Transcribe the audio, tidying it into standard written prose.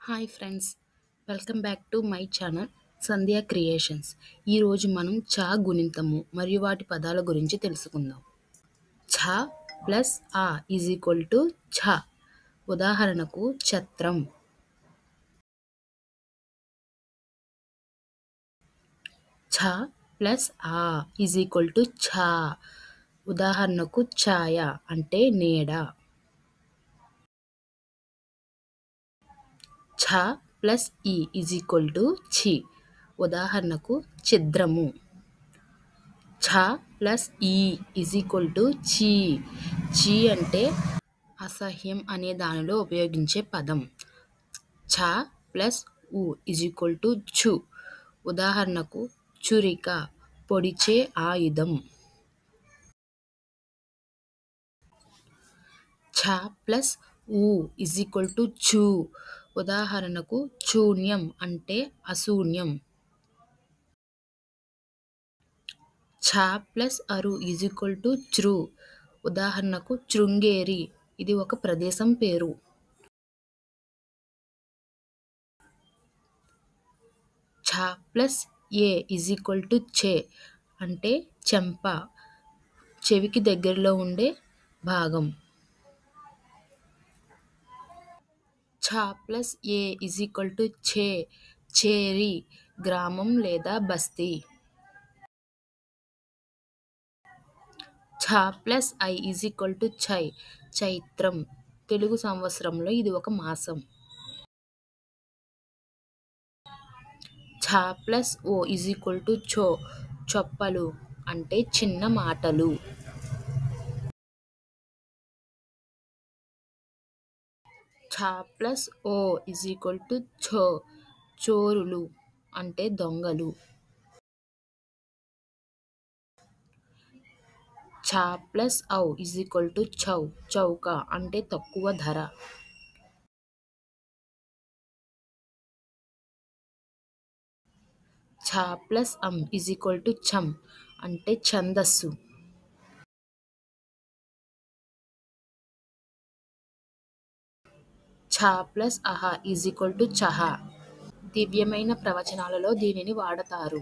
Hi friends, welcome back to my channel Sandhya creations. ఈరోజు మనం ఛ గుణింతము మరియు వాటి పదాల గురించి తెలుసుకుందాం. ఛ ప్లస్ ఆ ఈజ్ ఈక్వల్ టు ఛ. ఉదాహరణకు ఛత్రం. ఛ ప్లస్ ఆ ఈజ్ ఈక్వల్ టు ఛ. ఉదాహరణకు ఛాయ అంటే నీడ. ఛ ప్లస్ ఈ ఈజ్ ఈక్వల్ టు ఛి. ఉదాహరణకు ఛిద్రము. ఛ ప్లస్ ఈ ఈజ్ ఈక్వల్ టు ఛీ. ఛీ అంటే అసహ్యం అనే దానిలో ఉపయోగించే పదం. ఛ ప్లస్ ఉ ఈజ్ ఈక్వల్ టు ఛు. ఉదాహరణకు చురిక, పొడిచే ఆయుధం. ఛ ప్లస్ ఉ ఈజ్ ఈక్వల్ టు ఛు. ఉదాహరణకు శూన్యం అంటే అశూన్యం. ఛ ప్లస్ అరు ఈజ్ ఈక్వల్ టు చ్రు. ఉదాహరణకు శృంగేరి, ఇది ఒక ప్రదేశం పేరు. ఛ ప్లస్ ఏ ఈజ్ ఈక్వల్ టు ఛే అంటే చెంప, చెవికి దగ్గరలో ఉండే భాగం. ఛ ప్లస్ ఏ ఈజ్ ఈక్వల్ టు ఛే, చేరి, గ్రామం లేదా బస్తీ. ఛ ప్లస్ ఐ ఈజ్ ఈక్వల్ టు ఛై, చైత్రం, తెలుగు సంవత్సరంలో ఇది ఒక మాసం. ఛ ప్లస్ ఓ ఈజ్ ఈక్వల్ టు ఛో, చొప్పలు అంటే చిన్న మాటలు. ఛ ప్లస్ ఓ ఈజ్ ఈక్వల్ టు ఛో, చోరులు అంటే దొంగలు. ఛ ప్లస్ ఔ ఈజ్ ఈక్వల్ టు ఛౌ, చౌక అంటే తక్కువ ధర. ఛ ప్లస్ అం ఈజ్ ఈక్వల్ టు ఛం అంటే ఛందస్సు. ఛ ప్లస్ అహ ఈజ్ ఈక్వల్ టు ఛహ. దివ్యమైన ప్రవచనాలలో దీనిని వాడతారు.